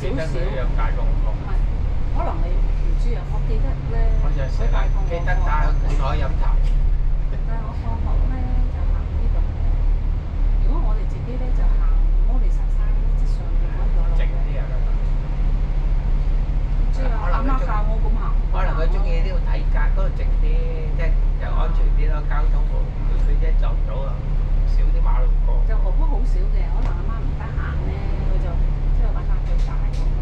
記得佢有大過我。係，可能你唔知啊，我記得咧，我就成日記得帶去灌海飲茶。但係我放學咧就行呢度嘅。如果我哋自己咧就行摩利薩山即上邊嗰條路靜嘅。啲啊！唔知啊，阿媽教我咁行。可能佢中意呢度睇街，嗰度靜啲，即係又安全啲咯。交通佢一撞到啊，少啲馬路過。就何不好少嘅，可能阿媽唔得閒咧，佢就即係揾下佢帶咁咯。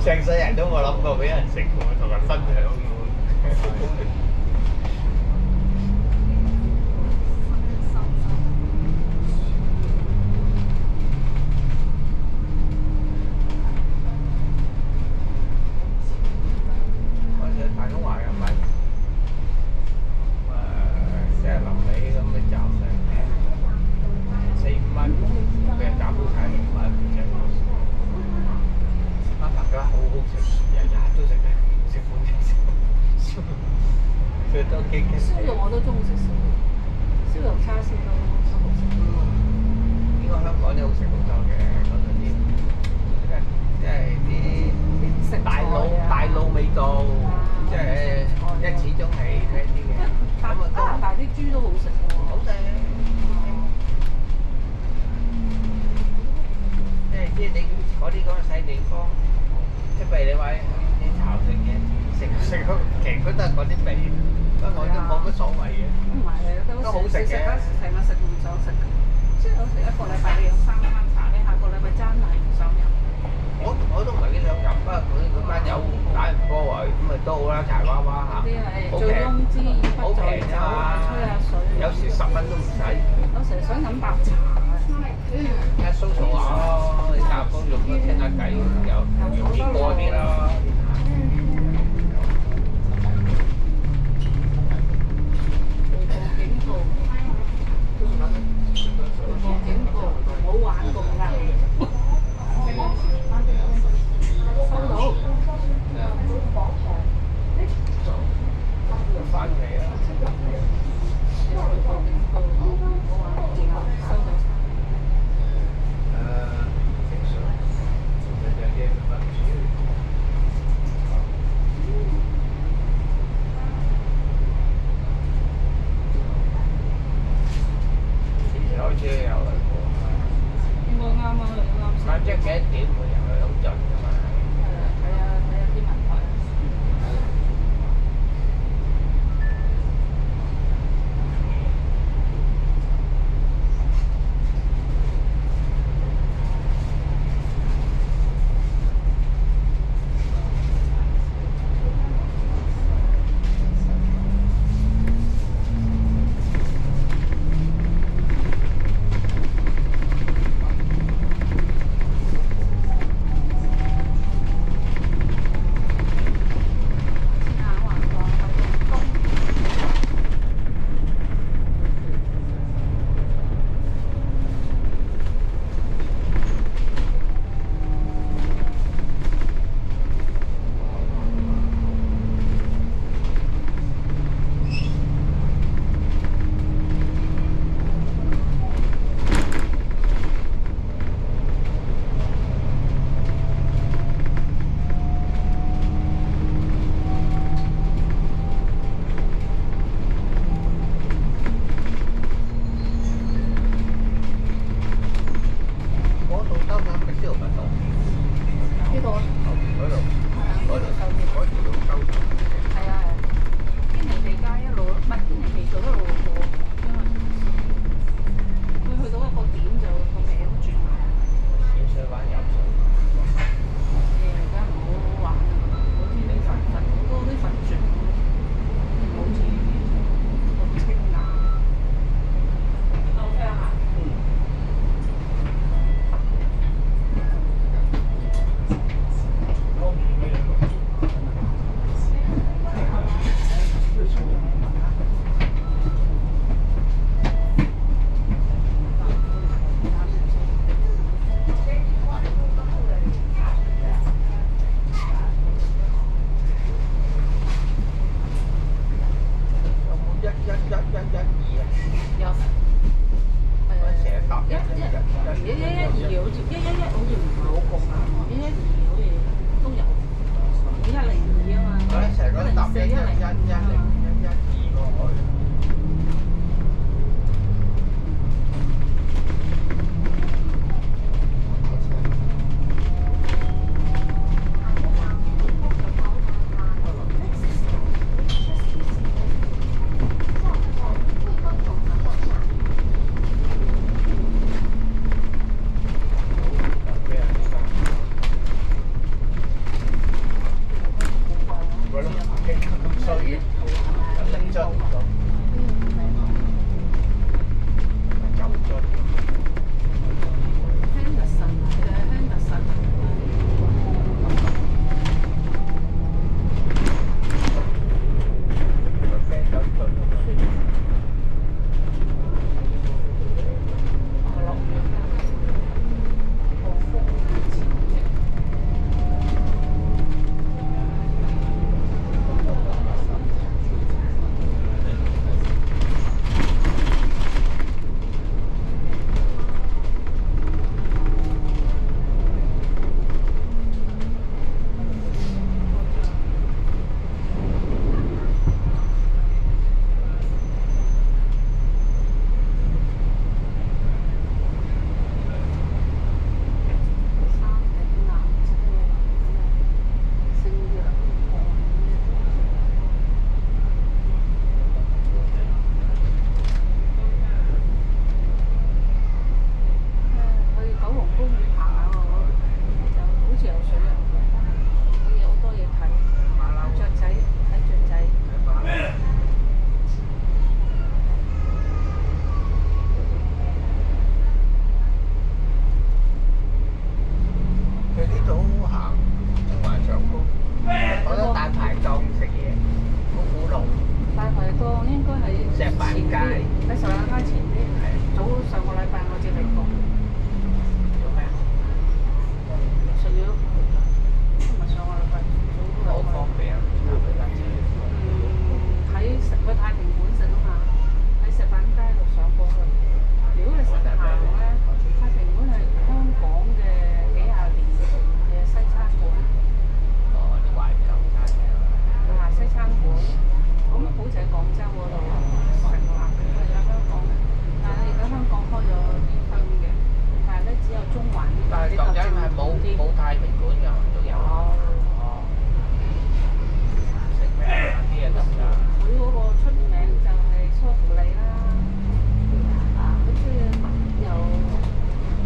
成世人都冇諗過俾人食喎，同人分享喎。我哋大東華嘅咪佢都幾勁。燒肉我都中意食燒肉，燒肉叉燒都好食。應該香港啲好食好多嘅嗰度啲，即係啲食大佬味道，即係一始終係呢啲嘅。加拿大啲豬都好食喎。好食。即係你嗰啲咁嘅細地方，即係譬如你話你潮汕嘅食其實都係嗰啲味，不過我都冇乜所謂嘅。唔係都好食嘅。成日食唔想食嘅，即係有時一個禮拜你飲3餐茶，你下個禮拜真係唔想飲。我都唔係幾想飲，不過佢班友打完波啊，咁咪都好啦，柴娃娃嚇，啲係醉翁之意不在酒，吹下水。有時10蚊都唔使。有時想飲白茶啊。一蘇蘇話咯，你打風用咗傾下偈，有容易過啲咯。警告，警告，唔好玩咁硬。收到。翻嚟啦。開車有嚟過，應該啱啊，你啱先。但即係幾多點會入去好盡㗎嘛？係啊，睇下天文台。咁衰嘅。該係石板街喺石板街前啲。早上個禮拜我至嚟過。做咩啊？食咗，唔係上個禮拜，早好方便啊！搭佢架車。喺去太平館食啊嘛，喺石板街度上過去。如果你實行咧，太平館係香港嘅幾廿年嘅西餐館。哦，啲懷舊餐廳。西餐館，咁好似喺廣州嗰度成立嘅，佢而家香港，但係而家香港開咗啲分嘅，但係咧只有中環呢但係究竟係冇太平館㗎，都有。哦。食咩啊？啲嘢得唔得？佢嗰個出名就係梳芙利啦，嗰啲又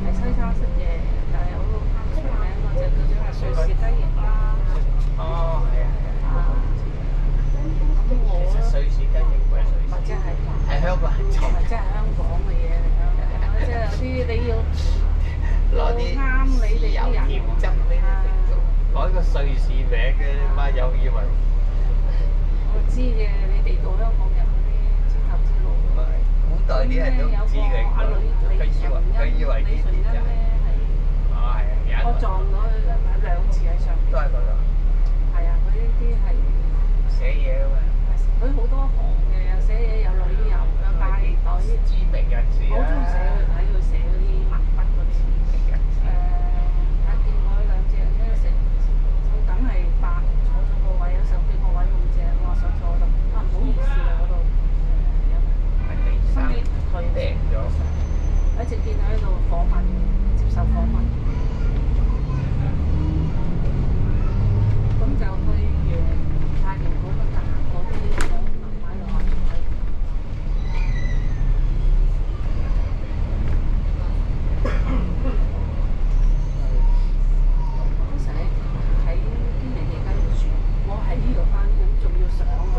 係西餐式嘅，但係有個出名嗰隻叫做係瑞士雞翼啦。哦，係啊係啊。咁我其實瑞士雞翼唔係瑞士，或者係香港人做或者係香港嘅嘢嚟㗎，即係有啲你要攞啲啱你哋啲人甜汁呢啲改個瑞士名嘅，媽有以為。我知嘅，你地道香港人嗰啲絲綢之路。古代啲人都唔知嘅，佢以為呢啲就係。哦，係啊，我撞到佢兩次喺上面。都係嗰度。係啊，佢呢啲係寫嘢㗎嘛。佢好多行嘅，有寫嘢，有旅遊，有帶袋。知名人士我好中意睇佢寫嗰啲文筆嗰啲。睇見佢兩隻咧食，佢梗係扮坐咗個位，有時候見個位咁正，我話想坐度，唔好意思啊嗰度。係李生佢訂咗。一直見佢喺度訪問，接受訪問。咁就去完太平館嗰間嗰啲想買落去買。嗰時喺堅尼地街住，我喺呢度翻工，仲要上去，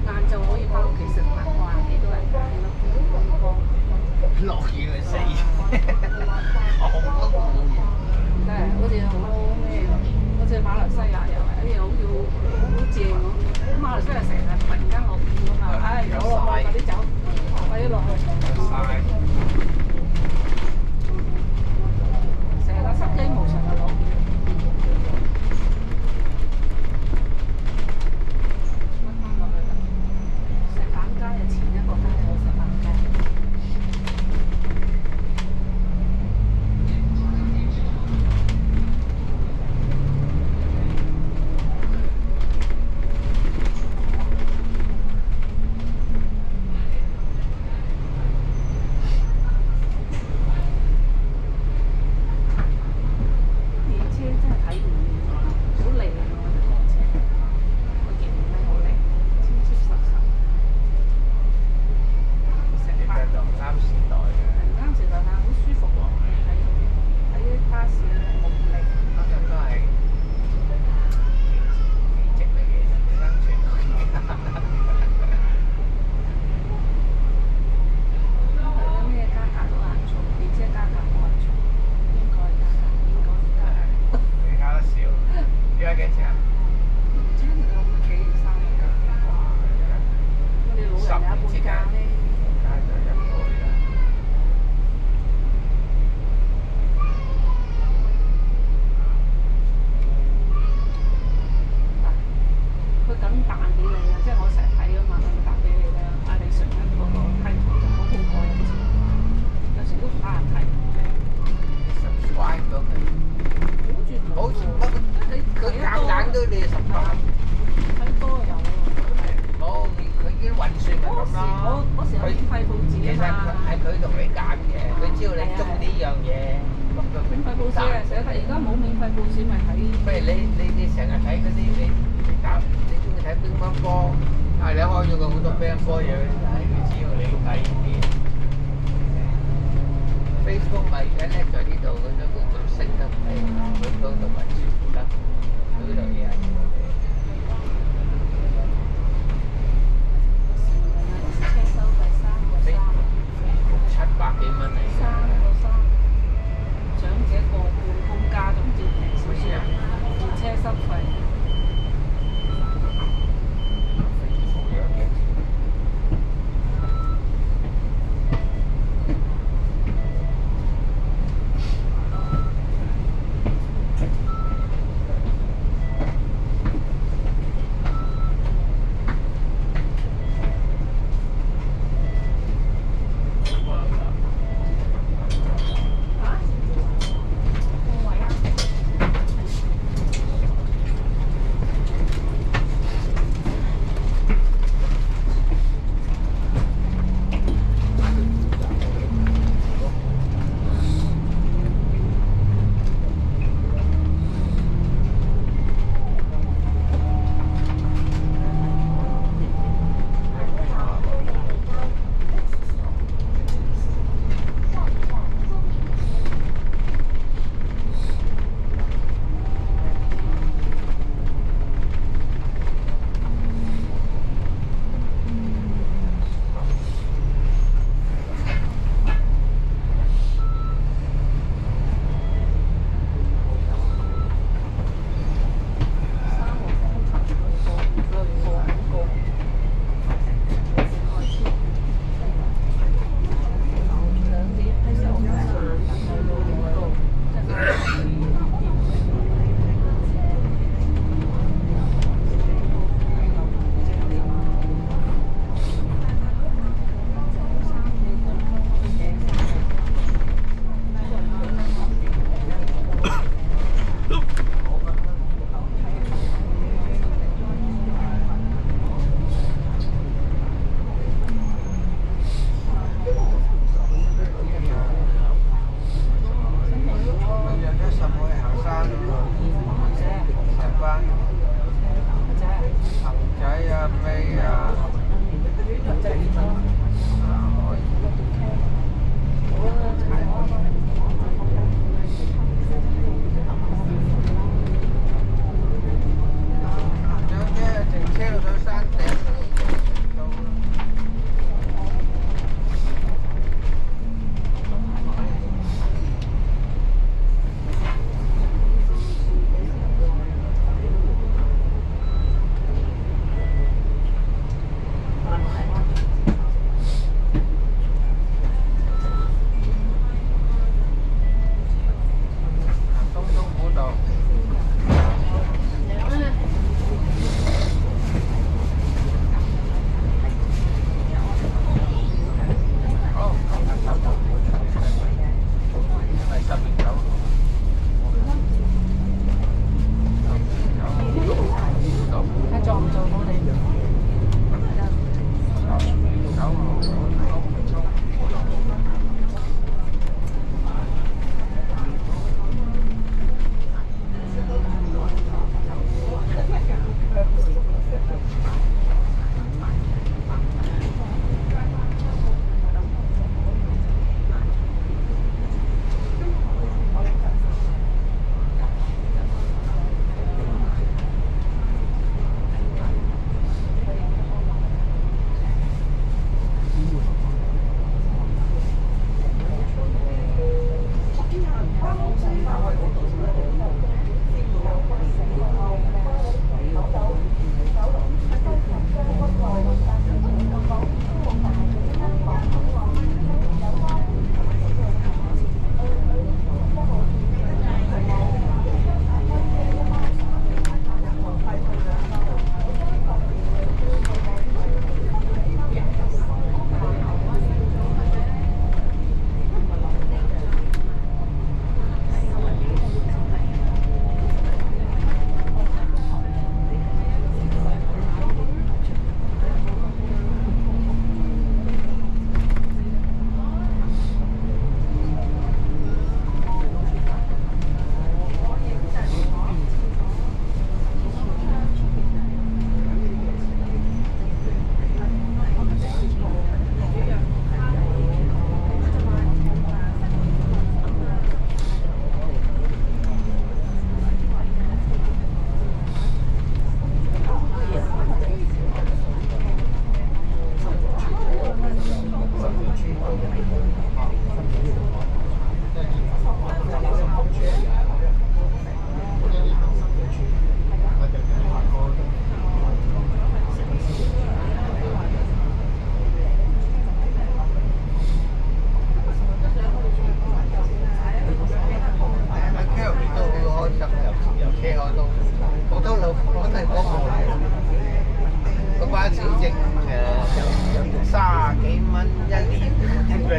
晏晝可以翻屋企食飯，哇！幾多人睇咯，咁光。落雨去死，好多冇嘢。真係好似好咩咁，好似馬來西亞又係啲嘢好正咁。咁馬來西亞成日突然間落雨咁嘛，唉有落去快啲走，快啲落去。成日塞雞毛成日落雨。乜翻落去啦？石板街嘅前一個街有石板街。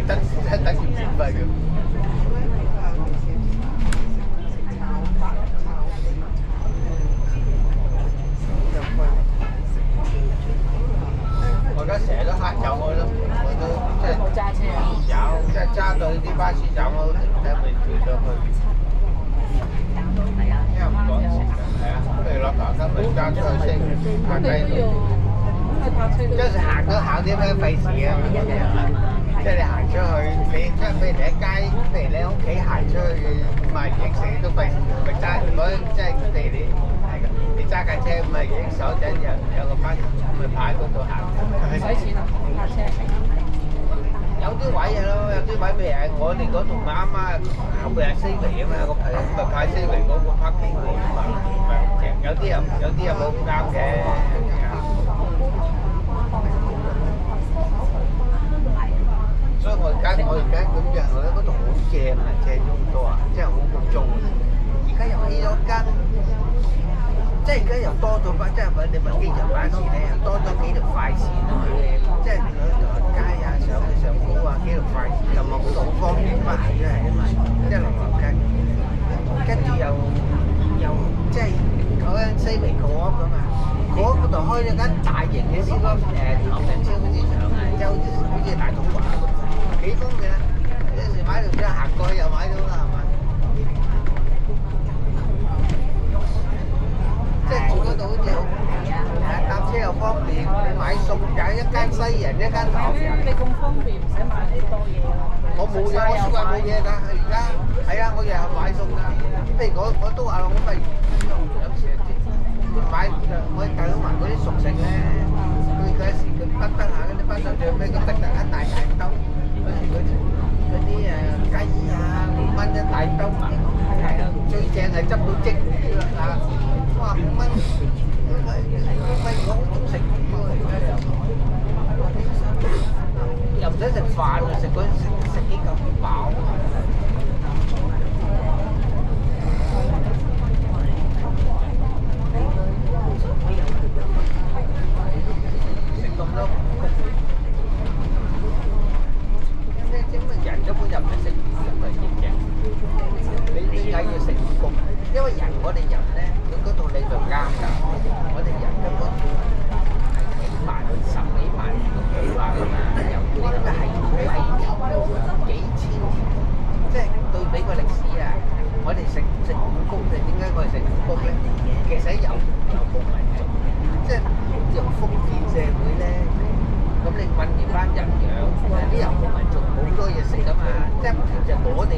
係等於免費嘅。我而家成日都黑走我都即係冇揸車啊？有，即係揸到啲巴士站我都停低咪跳上去。因為唔趕時間，係啊，譬如落台咁咪揸出去先，拍低佢。即係行都行啲咩費事啊？即係你行出去，你即係譬如你喺街，譬如你喺屋企行出去賣影食都費事，咪揸嗰即係譬如你揸架車咪影手仔有個班咪擺嗰度行。唔使錢啊，泊車。有啲位嘅咯，有啲位譬如係我哋嗰度咪啱啱後邊係 C 圍啊嘛，個咪派 C 圍嗰個 parking 嗰度嘛，有啲又冇咁啱嘅。所以我而家咁樣，我覺得嗰度好正啊，正咗好多啊，真係好好租啊！而家又起咗間，即係而家又多咗班，即係你問機場巴士咧，又多咗幾條快線啊嘛，即係嗰條街啊，上高啊，幾條快線，又冇嗰度好方便翻嚟都係啊嘛，即係落街，跟住又即係嗰間西維港咁啊，嗰度開咗間大型嘅超級唐人超級市場啊，即係好似大統華咁。幾方便啊！有時買條車行過去又買到啦，係嘛？即係住嗰度好似好，搭車又方便，買餸有一間西人一間唐人。你咁方便唔使買咁多嘢啊？我冇嘢，我書櫃冇嘢㗎。而家係啊，我日日買餸㗎。譬如我都話我咪有時買我大佬買嗰啲熟食咧，佢有時佢滗下嗰啲滗到最尾，佢特一大兜。嗰啲雞啊，5蚊一大兜，最正係執到蒸魚啦，哇5蚊，我好中食魚喎，又唔使食飯喎，食幾嚿飽。食咁多。人根本就唔係食魚咁嚟嘅，你解要食魚，因為我哋人咧，佢嗰度理論啱㗎。我哋人根本係幾萬、10幾萬個幾萬㗎嘛，由呢個係好貴嘅，幾千年，即係對比個歷史啊！我哋食五穀嘅，點解我哋食五穀咧？其實遊牧民族，即係用封建社會咧。咁你困住班人養，啲遊牧民族好多嘢食㗎嘛，即係其實我哋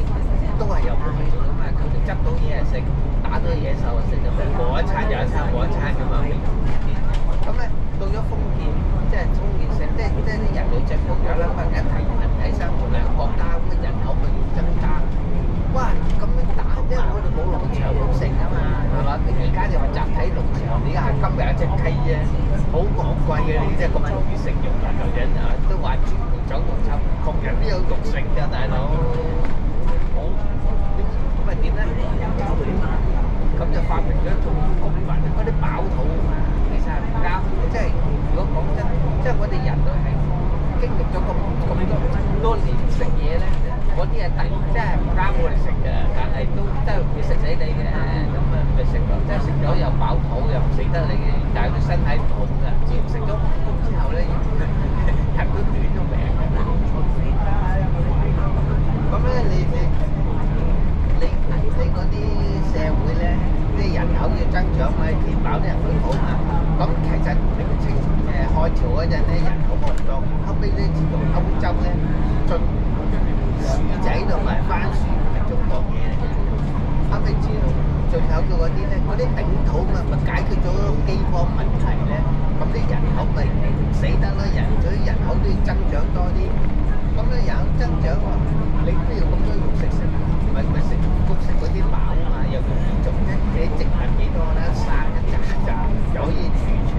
都係遊牧民族㗎嘛，佢哋執到嘢食，打到野獸食咁樣，過一餐又一餐，過一餐咁嘛。咁咧到咗封建，即係封建社，即係啲人類進步咗啦，一提人體生活量國家咁嘅人口咪要增加，哇咁樣打，因為我哋冇農場好食啊嘛，係嘛？而家就話集體農場，你係今日一隻雞啫，好昂貴嘅，你真係咁容易食肉啊！舊人啊都話專門走農場，窮人都有肉食㗎，大佬。好，咁咪點咧？咁就發明咗一種公民，嗰啲飽肚啊嘛，其實係唔啱。即係如果講真，即係我哋人類係經歷咗咁多年食嘢咧。嗰啲係即係唔啱我哋食嘅，但係都真係會食死你嘅，咁啊咪食咯，即係食咗又飽肚又唔死得你嘅，但係佢身體唔好嘅，自從食咗之後咧，人都短咗命嘅。咁咧你嗰啲社會咧，啲人口要增長咪填飽啲人口好嘛？咁其實你個漢朝嗰陣咧人口冇咁多，後尾咧自從歐洲咧進薯仔同埋番薯係中國嘢嚟嘅，後尾知道最後嘅嗰啲咧，嗰啲頂土咪解決咗饑荒問題咧，咁啲人口咪唔死得啦，所以人口都要增長多啲，咁咧人口增長喎，你都要咁多肉食，咪食谷食嗰啲飽啊嘛，又容易種啫，你植物幾多啦，生一扎就可以儲存。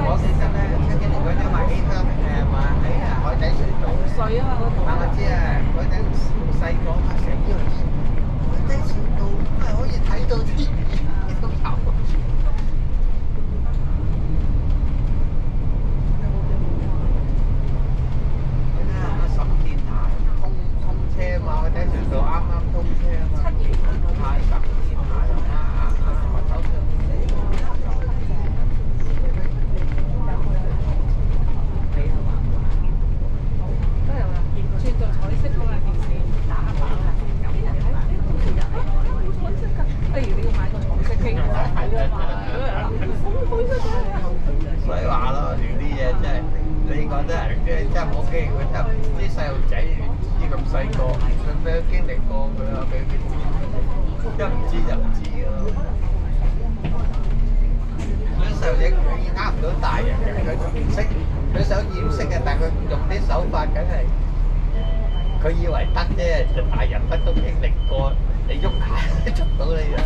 我記得咧，7幾年嗰陣買幾箱買真係冇機會，啲細路仔唔知咁細個，佢俾佢經歷過，佢話俾佢一唔知就唔知咯。啲細路仔佢呃唔到大人嘅，佢唔識，佢想掩飾嘅，但係佢用啲手法梗係，佢以為得啫，就大人乜都經歷過，你喐下捉到你啦。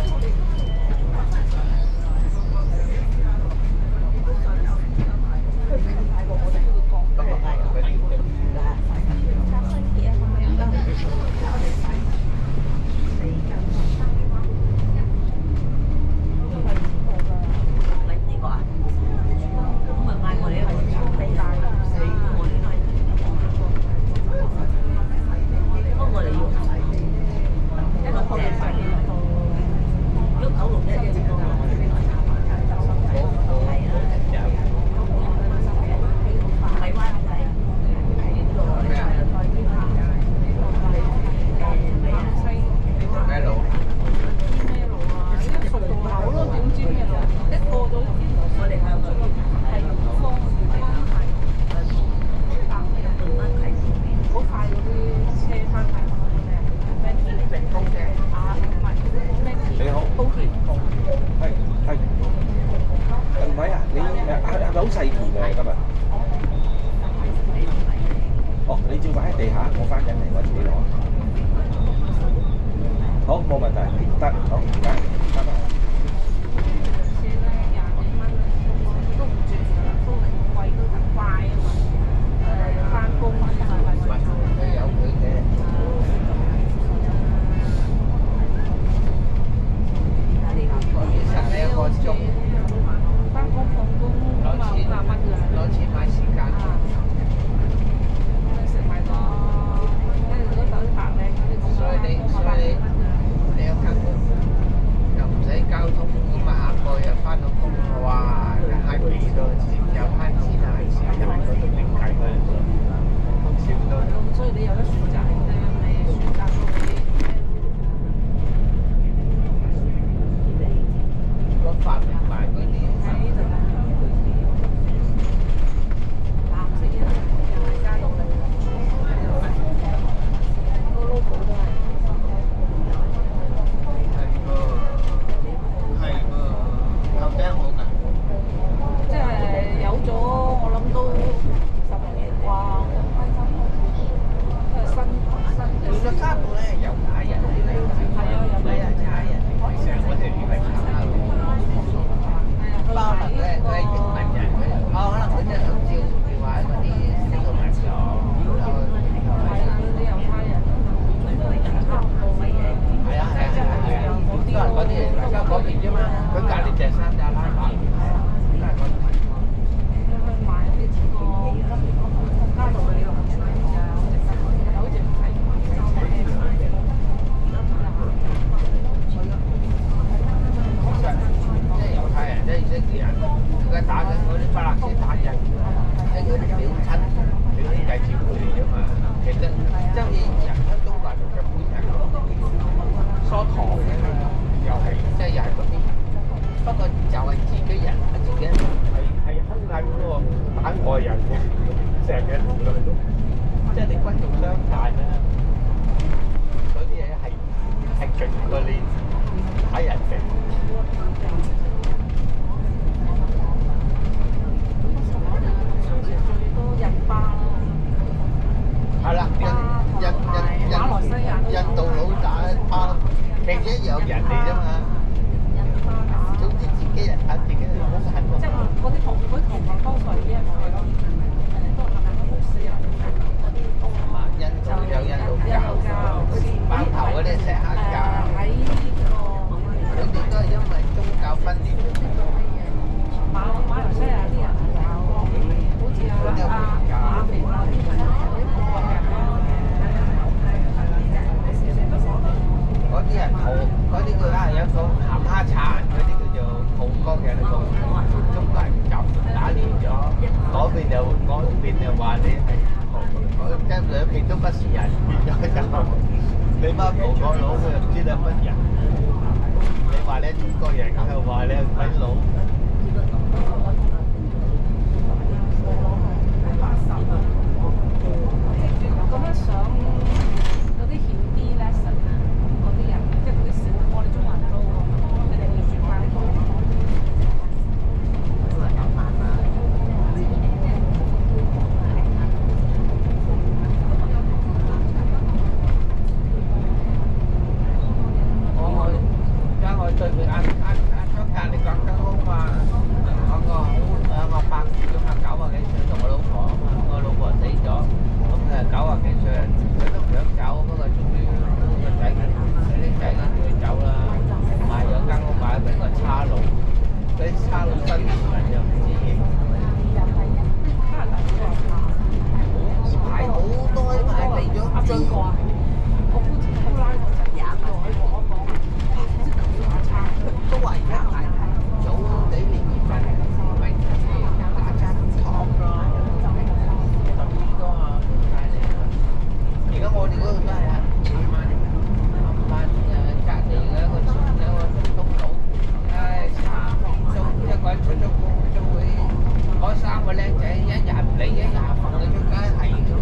仔一日唔理一日放你出街係咁，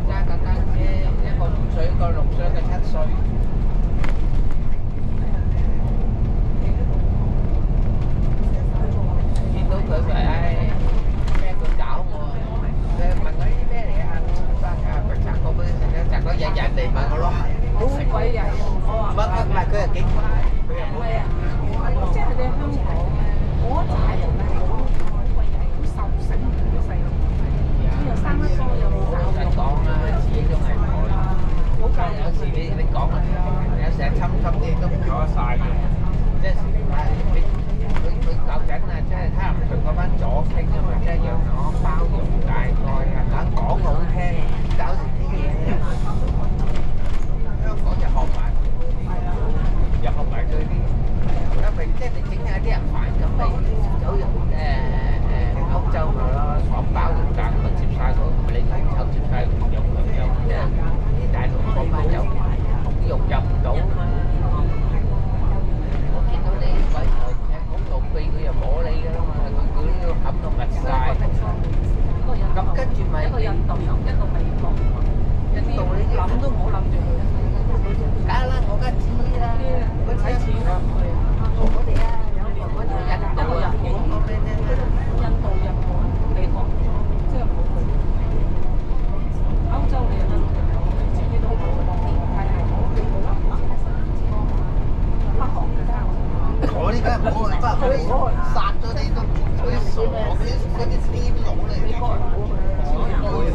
揸架單車一個5歲，一個6歲，一個7歲。見到佢咪咩佢搞我，佢問我啲咩嚟啊？佢摘個俾佢食咧，摘個日日嚟問我攞。好鬼曳啊！我話唔係佢係幾乖，佢又冇。係啊，即係你香港嗰一紮人咧，好鬼曳，好受性啲細路，又生得多又冇教育。講啦，始終係我啦。冇教育。有時你講啊，有時係侵啲都唔錯得曬嘅，即係佢夠緊啊！即係睇下佢嗰班左傾啊嘛，即係讓我包容大愛啊，講好聽，搞成啲嘢。香港就學埋，又學埋佢啲，因為即係你整下啲人反感咪有人歐洲咪咯，講包容大愛接曬佢，咁你湊接曬佢有即係啲大陸嗰班有統融入唔到啊嘛。我見到你鬼頭赤講路飛佢又摸你㗎啦嘛，佢都冚到密曬。咁跟住咪一個印度人，一個美國，印度呢啲諗都唔好諗住佢。梗啦，我梗知啦，佢使錢㗎，我哋啊有一個印度人，印度、日本、美國，即係冇佢。歐洲你又自己都冇，係北韓嘅啦。我呢家唔好去北韓，殺咗你都嗰啲傻嗰啲癲佬嚟嘅。美國人冇去，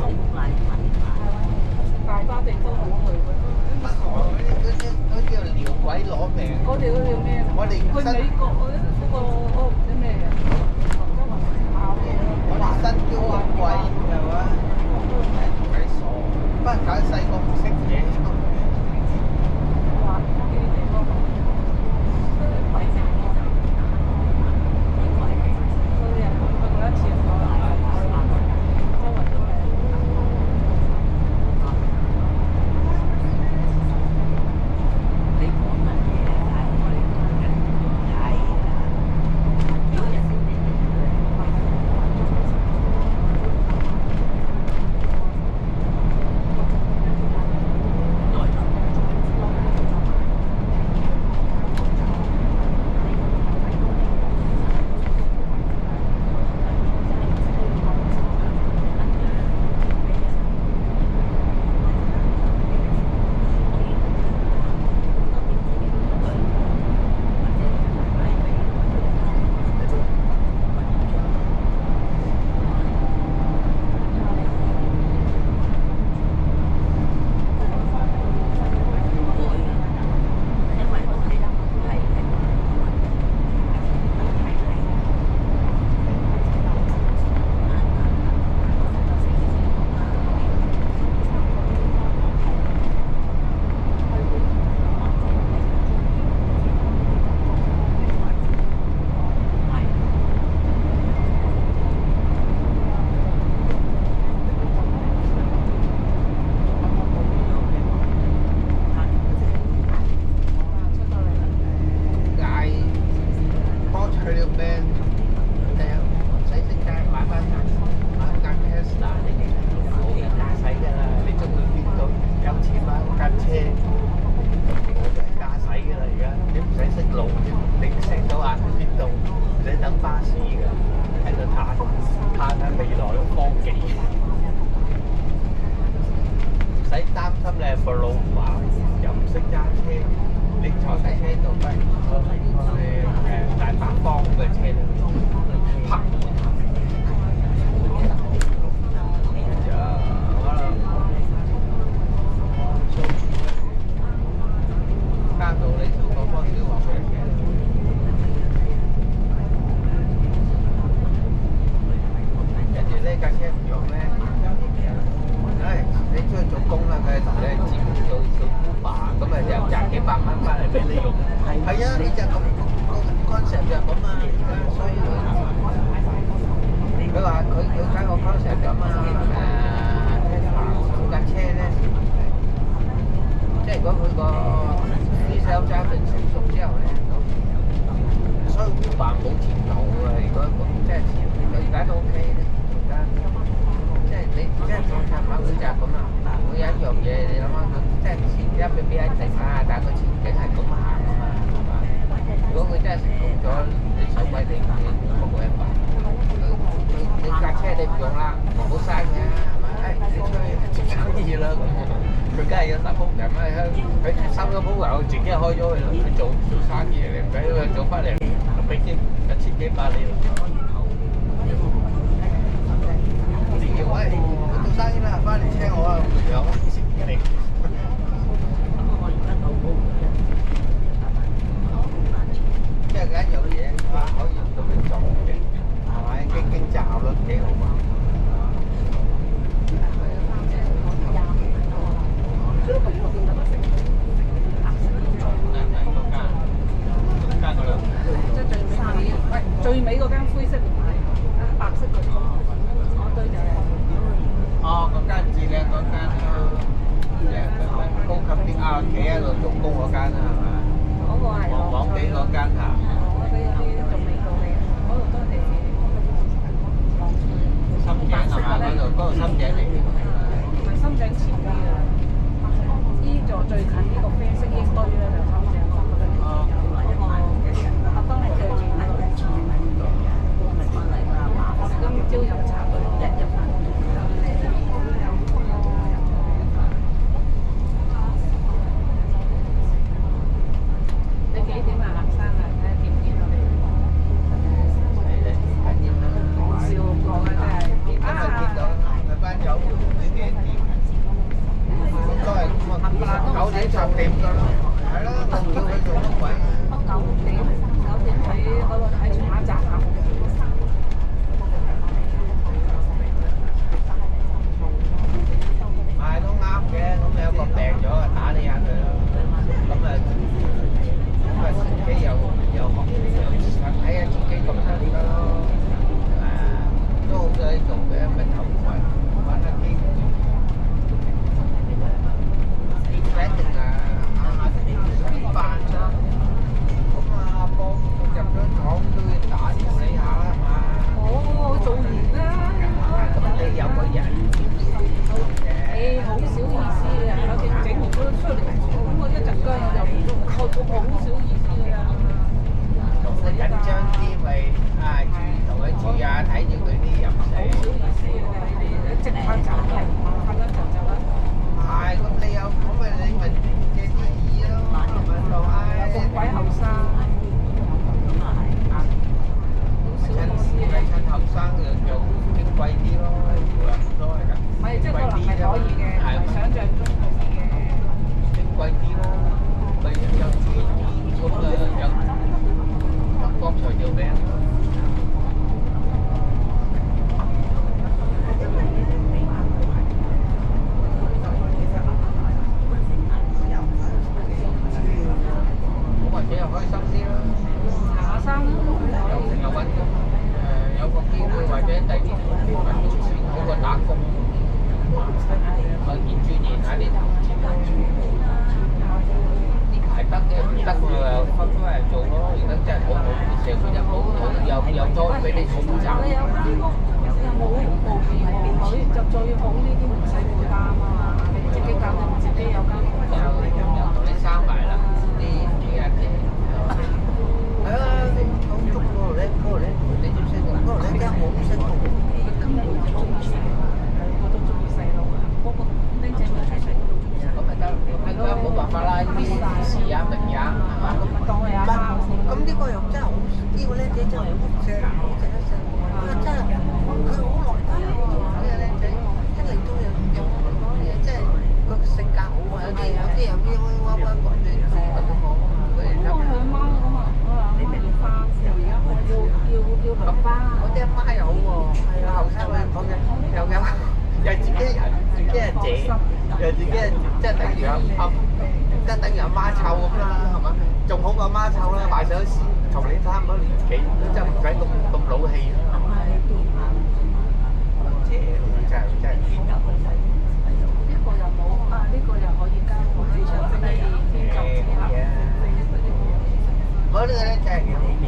大巴地都冇去。北韓嗰啲撩鬼攞命。我哋嗰叫咩？我哋去美國嗰個唔知咩嘅，我哋新疆咁貴係嘛？鬼傻，不過搞細個唔識嘢。玩呢啲地方，鬼正多。嗰啲人去過一次就夠啦，周圍都係。而家都 OK 咧，而家即係你即係講下馬會就係咁啦。每有一樣嘢你諗下，即係前一未必一定啊，但係個前景係咁行啊嘛，係嘛？如果佢真係成功咗，你手鬼你冇一百。你架車你唔用啦，唔好嘥嘅，係咪？你出去做生意啦咁，佢梗係有得鋪人啦，佢收咗鋪油，自己開咗去啦，佢做生意嚟，唔使佢做翻嚟，俾啲1000幾百你。自己喂，我做生意啦，翻嚟車我啊，有錢俾你。即係而家有嘢可以咁樣做嘅。係咪經濟效率幾好嘛？最尾嗰間灰色唔係，白色嗰啲，嗰堆就係。哦，嗰間至靚嗰間高級啲啊，企喺度做工嗰間啦，係嘛？嗰個係黃地嗰間嚇。我哋有啲仲未到嘅，嗰度都係深井係嘛？嗰度深井嚟嘅。唔係深井前啲啊，呢座最近呢個啡色呢堆咧就深井嗰個。特登嚟對面嗰度。今朝飲茶嗰度，日日飯。你幾點啊？行山啊？睇下見唔見到你？講笑講啊，真係。今日見到佢班友幾點？都係9點10點㗎啦。係咯，我唔叫佢做乜鬼。9點喺嗰個喺荃灣站口。係都啱嘅，咁有個病咗啊，打你下佢咯。咁啊自己又睇下自己咁就得咯。都好多做嘅，咪頭暈，玩得幾唔一定啊，下都要上班啦。咁啊，幫入咗廠都要打調你下啦，係嘛？哦，做完啦。咁你有個人好少意思嘅，我哋整完都出嚟，咁我一陣間又唔用，我好少意思嘅。同佢緊張啲咪注意同佢住啊，睇住佢啲飲食。好少意思嘅，你即刻走係瞓一陣就啦。係，咁你有咁咪你咪借啲意咯，咪當唉。咁鬼後生，好少意思嘅。趁後生就矜貴啲咯，冇所謂㗎。唔係，即係可能係可以嘅，唔係想像中可以嘅。矜貴啲咯，佢有注意咁啊，有光彩照咩？或者又開心啲咯，行下山咯，又揾工，有個機會或者第二啲揾到錢好過打工，我見鑽研下啲投資，呢排得嘅唔得我又分開嚟做咯。而家真係好好，社會又好，又多俾你選擇。你有間屋又冇無兒無女，就最好呢啲唔使負擔啊嘛，你自己搞掂自己有間屋。又同你生埋啦，啲人係啊，好足喎，你點識㗎？嗰度咧間我唔識喎。佢根本就中意細路，我都中意細路啊。嗰個僆仔女喺細路都中意細路。咁咪得，咁而家冇辦法啦，呢啲時也命也係嘛？咁咪當佢阿媽先。咁呢個又真係好，呢個僆仔真係好正，好正一正。佢真係佢好樂觀喎，呢個僆仔一嚟到又講嘢，即係個性格好啊。有啲又咩開彎彎講嘢，咁好啊。佢哋因為佢阿媽咁啊，你明花又而家要輪班。我啲阿媽又好喎，係啊，後生女講嘅又自己人，自己係姐，又自己係即係等於即係等於阿媽湊咁啦，係嘛？仲好過阿媽湊啦，賣上市同你差唔多年紀，真係唔使咁老氣啦。真係見到。呢個又冇啊，呢個又可以加個主場可以天作之合。我呢個咧真係幾好嘅，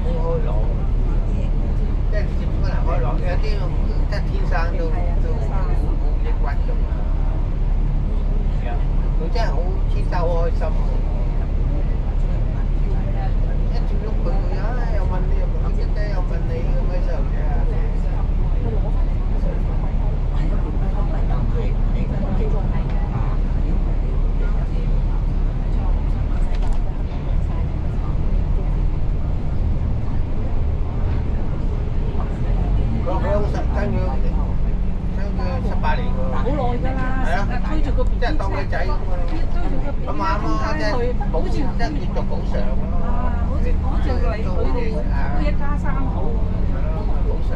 好開朗。啲即係天生都抑鬱㗎嘛。係啊，佢真係好天生好開心。一接喐佢，又問你又問你啫，又問你咁嘅細路仔啊。18年喎，好耐㗎啦，成日推住個 B B 車，即係當佢仔咁推住個 BB 車即係補即係繼續補償咯。好似你佢哋都一家三口咁樣。係咯，補償。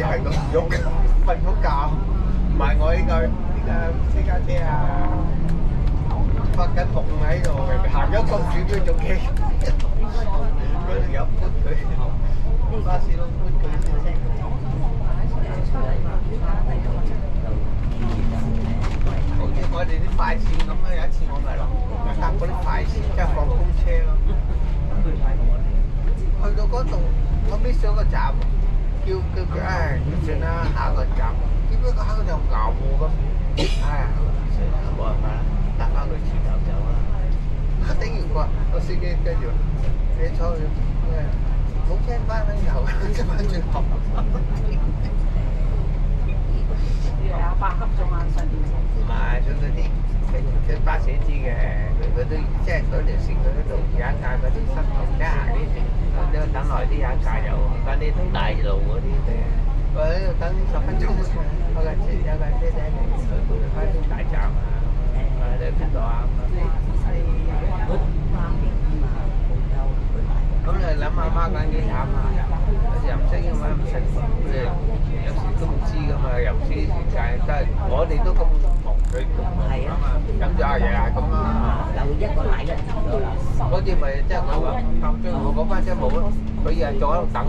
係咁唔喐，瞓咗覺，唔係我呢個私家車啊，發緊夢喺度，行咗咁遠都仲驚，嗰條友撥佢，巴士佬撥佢先。好似我哋啲快線咁啊！有一次我咪咯，搭嗰啲快線，即係放公車咯。去到嗰度，我 miss 咗個站，叫佢唉，算啦，下個站。點解個口就牛咁？唉，算啦，冇辦法啦，搭翻佢前頭走啦。頂完個司機跟住你坐去冇車翻返頭，跟翻轉頭。8級仲眼神。唔係，佢嗰啲佢巴士知嘅，佢都即係嗰條線佢嗰度有一架嗰啲新路街行呢條，咁你等耐啲有一架有嗰啲大路嗰啲嘅，我喺度等10分鐘，有架車仔嚟，翻到大站啊，你去邊度啊？咁你諗下媽緊幾慘啊！有時又唔識英文，唔識，有時都唔知噶嘛，又唔知點解，真係我哋都咁同佢啊嘛，咁就係日日咁啦。有一個禮嘅嗰啲咪即係佢話靠追我嗰班真係冇咯，佢日日仲喺度等。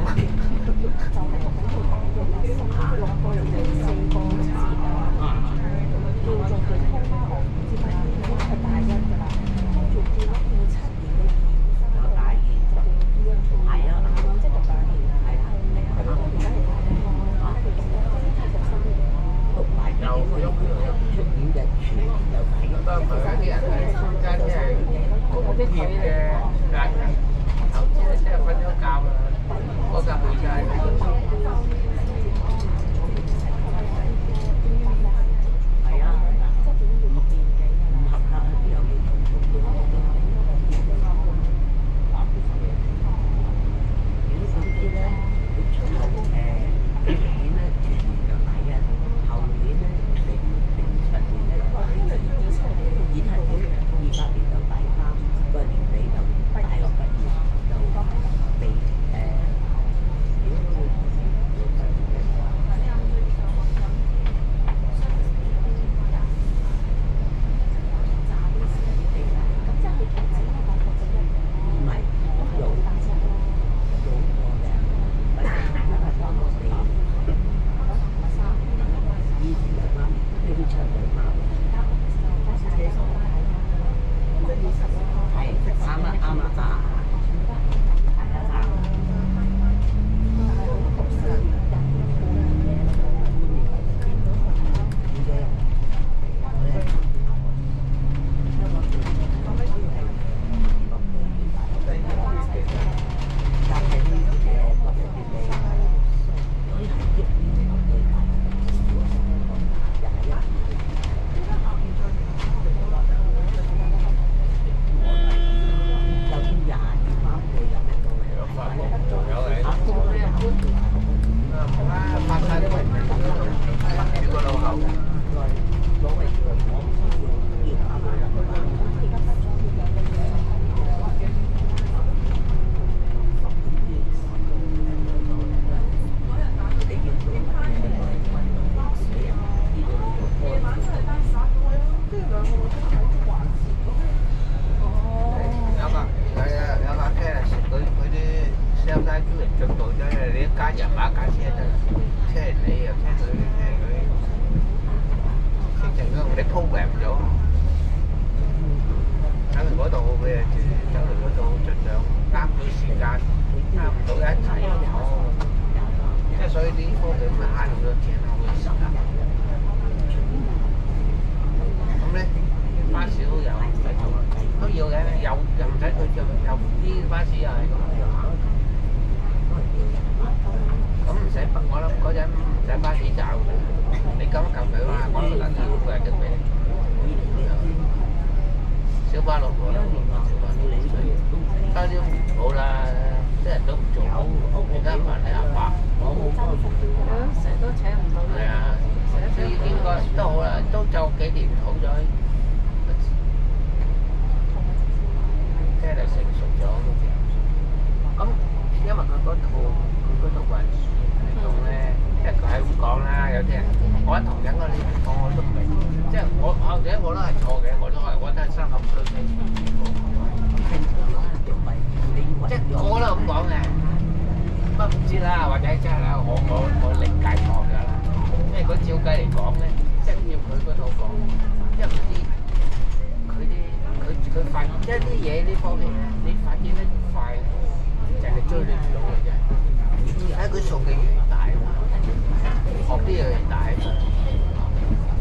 晒都嚟進步咗，你一家人買架車就車你又車佢，直情都同你 program 咗。走嚟嗰度佢又知，走嚟嗰度盡量啱到時間，啱唔到一齊好。即係所以啲科技咁慳咗錢好嘅時間。咁咧巴士都有繼續都要嘅，有又唔使佢就有啲巴士又係咁。咁唔使我諗嗰陣唔使巴士站，你撳一撳佢話我都等住每日都俾你。小巴路過啦，多啲冇啦，啲人都唔做，而家問你阿爸，成日都請唔到人。係啊，所以應該都好啦，都就幾年好咗，即係成熟咗。咁因為佢嗰套運輸嚟講咧，即係佢係咁講啦，有啲人我喺同樣嗰啲地方我都唔明，即係我都係錯嘅，我都係三合區嘅。即係我都咁講嘅，不過唔知啦，或者真係啦，我理解錯咗啦。因為佢照計嚟講咧，即係要佢嗰度講，因為佢發現一啲嘢呢方面咧，你發展得越快咧，就係追你唔到嘅啫。睇佢數嘅越大嘛，學啲嘢越大嘛。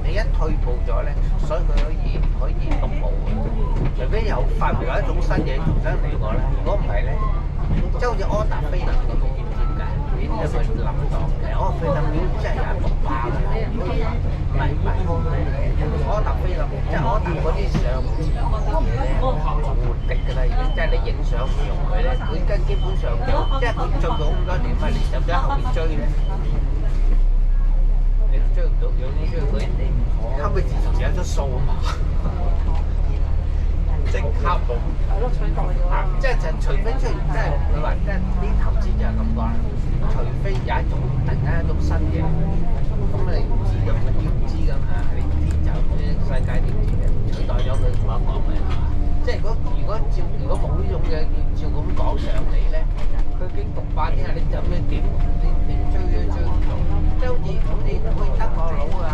你一退步咗咧，所以佢可以獨步嘅。除非有發明一種新嘢重新嚟過咧，如果唔係咧，即係好似柯達菲林咁，你知唔知點解？你因為諗到嘅，柯達菲林真係有人獨霸嘅，唔係柯達菲林，即係柯達嗰啲相機嗰啲嘢咧，好活力㗎啦，已經即係你影相唔用佢咧，佢跟基本上就即係佢做咗咁多年嘛，你就喺後面追咧。你都追唔到，有啲追佢，後尾自從有咗數碼，即刻冇。係咯，取代咗。即係除非出現，即係佢話，即係啲投資就係咁講啦。除非有一種突然間一種新嘢，咁你唔知咁，要唔知㗎嘛？你天就啲世界點知嘅？取代咗佢同我講嘅，即係如果冇呢種嘢照咁講上嚟咧，佢已經獨霸天下，你就咩點追唔到？即係好似德國佬啊，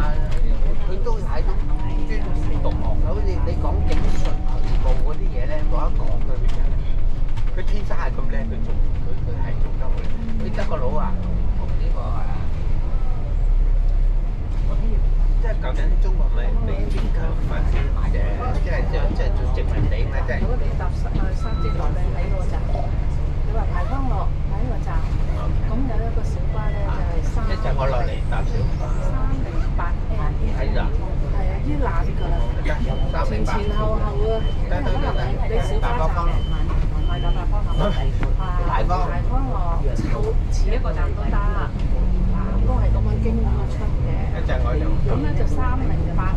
佢都喺度專獨行，好似你講警術渠務嗰啲嘢咧，講一講佢嘅人，佢天生係咁叻，佢係做得好叻。佢德國佬啊，同呢個即係舊陣中國咪勉強發展嘅，即係做殖民地嘛，即係。如果你搭三支台你喺個站，你話排康落喺個站，咁有一個小巴咧就係一陣我落嚟搭小巴。308M。係咋？係啊，啲爛㗎啦。前後啊，你小巴站唔係搭大方向，大方落遲一個站都得，都係咁樣經咁樣出嘅。一陣我就咁咧就308M。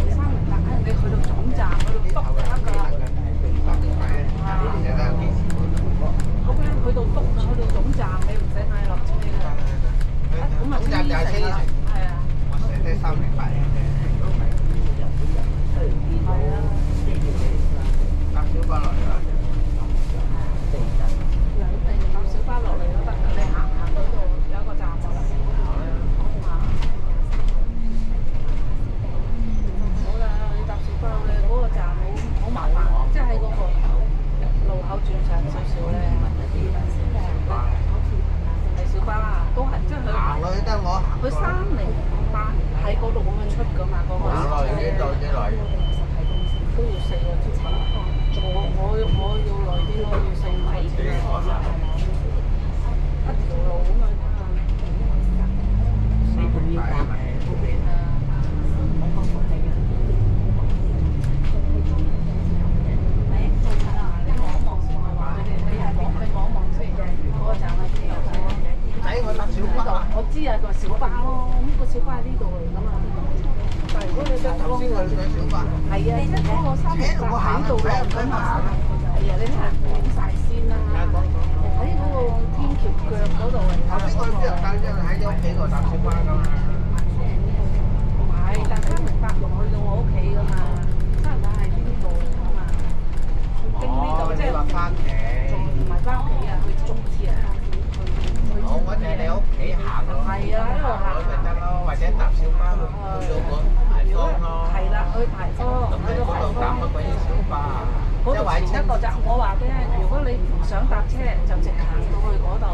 308M，你去到總站嗰度篤就得㗎啦。咁樣去到篤去到總站，你唔使嗌落車㗎。咁啊，總站就係車程。係啊。我寫低308M嘅。係啊。搭小巴落嚟啦。搭小巴落嚟都得，你行到度有一個站就得。好啦，你搭小巴咧，嗰個站好麻煩，即係喺嗰個路口轉上少少咧。係小巴啦，都係即係佢。行落去得我。佢308喺嗰度咁樣出㗎嘛，嗰個。行落去幾耐？都要4個鐘。我要耐啲咯，要4、5個鐘。一條路咁樣我知啊，個小巴咯，咁個小巴喺呢度嚟㗎嘛。但係如果你搭頭先我哋嘅小巴，係啊，即係嗰個308喺度落㗎嘛。係啊，你啲人影晒先啦。喺嗰個天橋腳嗰度嚟。頭先我哋邊度搭？因為喺你屋企度搭小巴㗎嘛。唔係，但308落去到我屋企㗎嘛。308係呢度嚟㗎嘛。經呢度即係。翻嘅。翻屋企啊，去中次啊，我嗰陣你屋企行咯，係啊，一路行咪得咯，或者搭小巴去到個牌坊咯。係啦，去牌坊，咁你嗰度搭乜鬼嘢小巴啊？嗰度前一個站，我話俾你聽，如果你唔想搭車，就直行到去嗰度，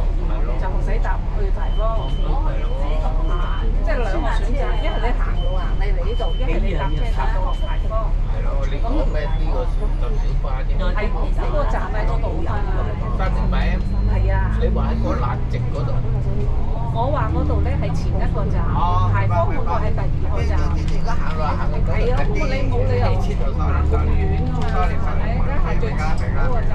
就唔使搭去牌坊。即係兩個選擇，一係你行路行你嚟呢度，一係你搭車搭到落牌坊。係咯，你講咩呢個搭小巴啫？係嗰個站喺嗰度啊。三明餅。係啊。你話喺嗰冷直嗰度？我話嗰度咧係前一個站，牌坊嗰個係第二個站。而家行路行去嗰度。係啊，咁你冇理由行咁遠㗎嘛，係咪？而家係最前嗰個站。